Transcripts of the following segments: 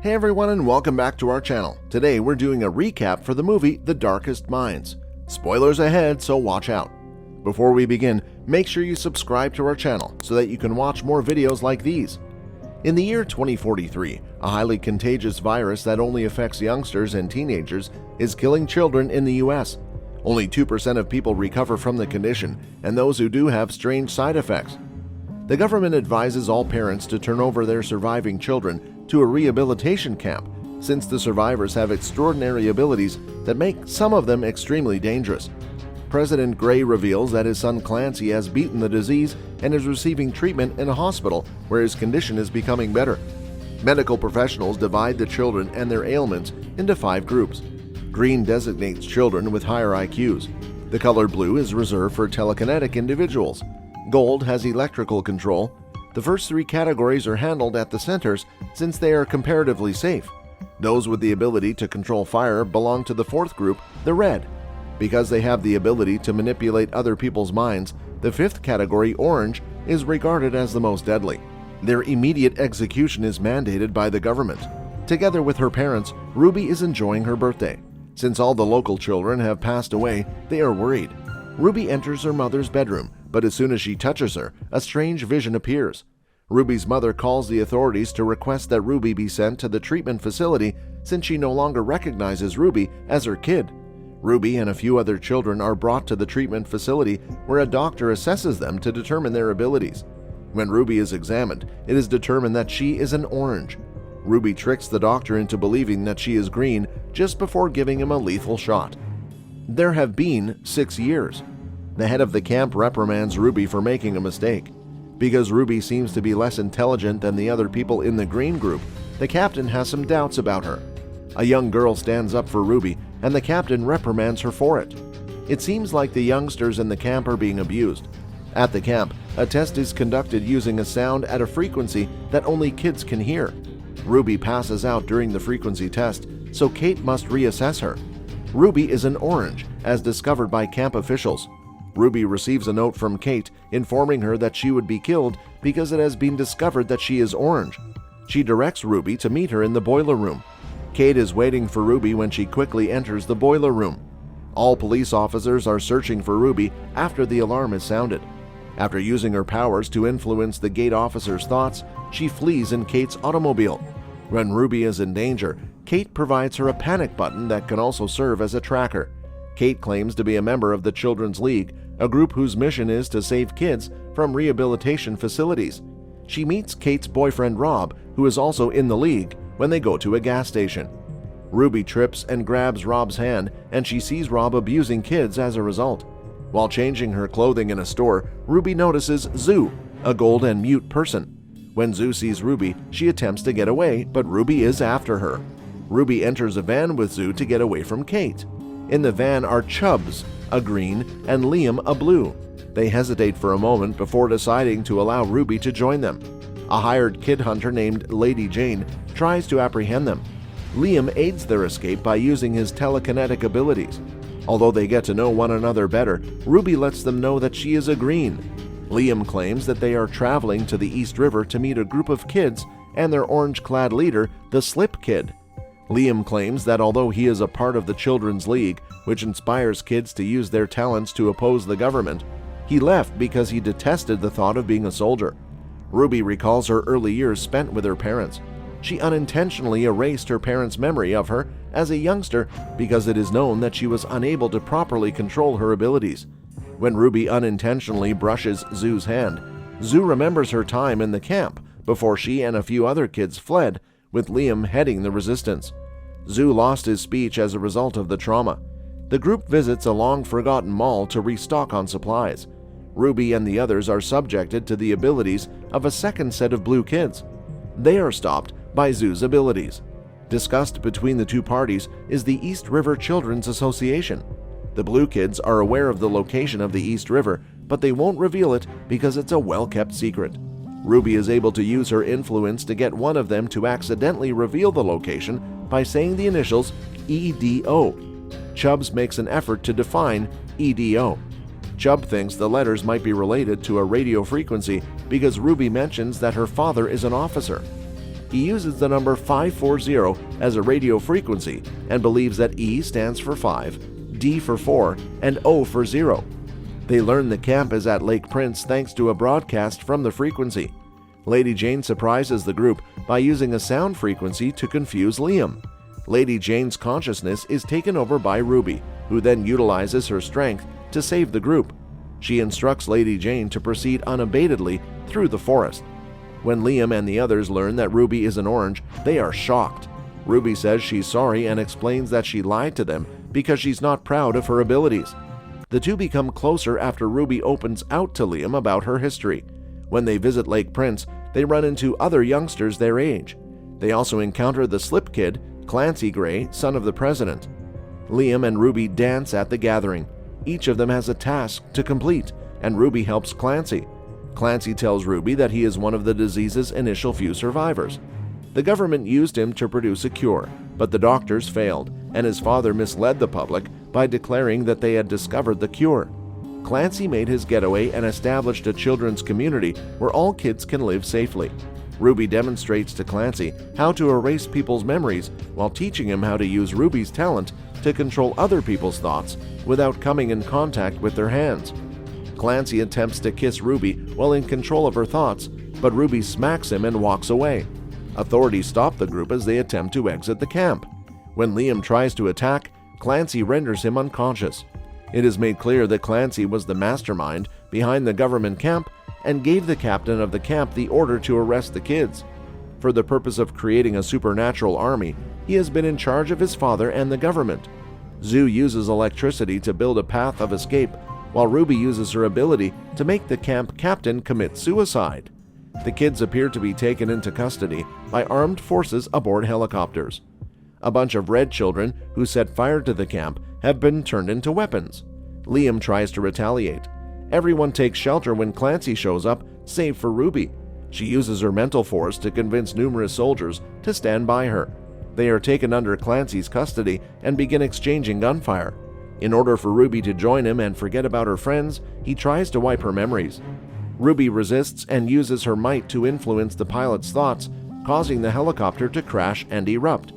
Hey everyone, and welcome back to our channel. Today we're doing a recap for the movie The Darkest Minds. Spoilers ahead, so watch out. Before we begin, make sure you subscribe to our channel so that you can watch more videos like these. In the year 2043, a highly contagious virus that only affects youngsters and teenagers is killing children in the US. Only 2% of people recover from the condition, and those who do have strange side effects. The government advises all parents to turn over their surviving children to a rehabilitation camp, since the survivors have extraordinary abilities that make some of them extremely dangerous. President Gray reveals that his son Clancy has beaten the disease and is receiving treatment in a hospital where his condition is becoming better. Medical professionals divide the children and their ailments into 5 groups. Green designates children with higher IQs. The color blue is reserved for telekinetic individuals. Gold has electrical control. The first 3 categories are handled at the centers since they are comparatively safe. Those with the ability to control fire belong to the 4th group, the red. Because they have the ability to manipulate other people's minds, the 5th category, orange, is regarded as the most deadly. Their immediate execution is mandated by the government. Together with her parents, Ruby is enjoying her birthday. Since all the local children have passed away, they are worried. Ruby enters her mother's bedroom, but as soon as she touches her, a strange vision appears. Ruby's mother calls the authorities to request that Ruby be sent to the treatment facility since she no longer recognizes Ruby as her kid. Ruby and a few other children are brought to the treatment facility where a doctor assesses them to determine their abilities. When Ruby is examined, it is determined that she is an orange. Ruby tricks the doctor into believing that she is green just before giving him a lethal shot. There have been 6 years. The head of the camp reprimands Ruby for making a mistake. Because Ruby seems to be less intelligent than the other people in the green group, the captain has some doubts about her. A young girl stands up for Ruby, and the captain reprimands her for it. It seems like the youngsters in the camp are being abused. At the camp, a test is conducted using a sound at a frequency that only kids can hear. Ruby passes out during the frequency test, so Kate must reassess her. Ruby is an orange, as discovered by camp officials. Ruby receives a note from Kate informing her that she would be killed because it has been discovered that she is orange. She directs Ruby to meet her in the boiler room. Kate is waiting for Ruby when she quickly enters the boiler room. All police officers are searching for Ruby after the alarm is sounded. After using her powers to influence the gate officer's thoughts, she flees in Kate's automobile. When Ruby is in danger, Kate provides her a panic button that can also serve as a tracker. Kate claims to be a member of the Children's League, a group whose mission is to save kids from rehabilitation facilities. She meets Kate's boyfriend Rob, who is also in the League, when they go to a gas station. Ruby trips and grabs Rob's hand, and she sees Rob abusing kids as a result. While changing her clothing in a store, Ruby notices Zoo, a gold and mute person. When Zoo sees Ruby, she attempts to get away, but Ruby is after her. Ruby enters a van with Zoo to get away from Kate. In the van are Chubbs, a green, and Liam, a blue. They hesitate for a moment before deciding to allow Ruby to join them. A hired kid hunter named Lady Jane tries to apprehend them. Liam aids their escape by using his telekinetic abilities. Although they get to know one another better, Ruby lets them know that she is a green. Liam claims that they are traveling to the East River to meet a group of kids and their orange-clad leader, the Slip Kid. Liam claims that although he is a part of the Children's League, which inspires kids to use their talents to oppose the government, he left because he detested the thought of being a soldier. Ruby recalls her early years spent with her parents. She unintentionally erased her parents' memory of her as a youngster because it is known that she was unable to properly control her abilities. When Ruby unintentionally brushes Zoo's hand, Zoo remembers her time in the camp before she and a few other kids fled, with Liam heading the resistance. Zoo lost his speech as a result of the trauma. The group visits a long-forgotten mall to restock on supplies. Ruby and the others are subjected to the abilities of a second set of blue kids. They are stopped by Zoo's abilities. Discussed between the 2 parties is the East River Children's Association. The blue kids are aware of the location of the East River, but they won't reveal it because it's a well-kept secret. Ruby is able to use her influence to get one of them to accidentally reveal the location by saying the initials EDO. Chubbs makes an effort to define EDO. Chubb thinks the letters might be related to a radio frequency because Ruby mentions that her father is an officer. he uses the number 540 as a radio frequency and believes that E stands for 5, D for 4, and O for 0. They learn the camp is at Lake Prince thanks to a broadcast from the frequency. Lady Jane surprises the group by using a sound frequency to confuse Liam. Lady Jane's consciousness is taken over by Ruby, who then utilizes her strength to save the group. She instructs Lady Jane to proceed unabatedly through the forest. When Liam and the others learn that Ruby is an orange, they are shocked. Ruby says she's sorry and explains that she lied to them because she's not proud of her abilities. The two become closer after Ruby opens out to Liam about her history. When they visit Lake Prince, they run into other youngsters their age. They also encounter the Slip Kid, Clancy Gray, son of the president. Liam and Ruby dance at the gathering. Each of them has a task to complete, and Ruby helps Clancy. Clancy tells Ruby that he is one of the disease's initial few survivors. The government used him to produce a cure, but the doctors failed, and his father misled the public by declaring that they had discovered the cure. Clancy made his getaway and established a children's community where all kids can live safely. Ruby demonstrates to Clancy how to erase people's memories while teaching him how to use Ruby's talent to control other people's thoughts without coming in contact with their hands. Clancy attempts to kiss Ruby while in control of her thoughts, but Ruby smacks him and walks away. Authorities stop the group as they attempt to exit the camp. When Liam tries to attack, Clancy renders him unconscious. It is made clear that Clancy was the mastermind behind the government camp and gave the captain of the camp the order to arrest the kids. For the purpose of creating a supernatural army, he has been in charge of his father and the government. Zoo uses electricity to build a path of escape, while Ruby uses her ability to make the camp captain commit suicide. The kids appear to be taken into custody by armed forces aboard helicopters. A bunch of red children who set fire to the camp have been turned into weapons. Liam tries to retaliate. Everyone takes shelter when Clancy shows up, save for Ruby. She uses her mental force to convince numerous soldiers to stand by her. They are taken under Clancy's custody and begin exchanging gunfire. In order for Ruby to join him and forget about her friends, he tries to wipe her memories. Ruby resists and uses her might to influence the pilot's thoughts, causing the helicopter to crash and erupt.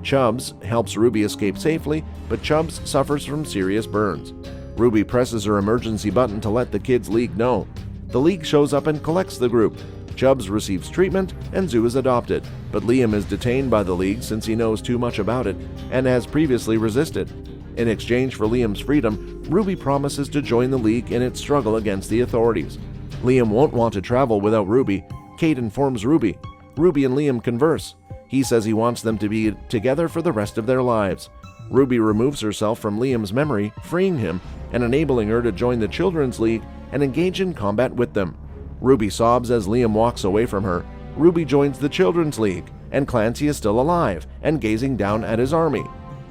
Chubbs helps Ruby escape safely, but Chubbs suffers from serious burns. Ruby presses her emergency button to let the kids' league know. The league shows up and collects the group. Chubbs receives treatment and Zoo is adopted, but Liam is detained by the league since he knows too much about it and has previously resisted. In exchange for Liam's freedom, Ruby promises to join the league in its struggle against the authorities. Liam won't want to travel without Ruby. Kate informs Ruby. Ruby and Liam converse. He says he wants them to be together for the rest of their lives. Ruby removes herself from Liam's memory, freeing him and enabling her to join the Children's League and engage in combat with them. Ruby sobs as Liam walks away from her. Ruby joins the Children's League, and Clancy is still alive and gazing down at his army.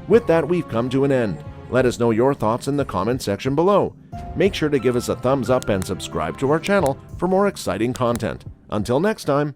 With that, we've come to an end. Let us know your thoughts in the comment section below. Make sure to give us a thumbs up and subscribe to our channel for more exciting content. Until next time.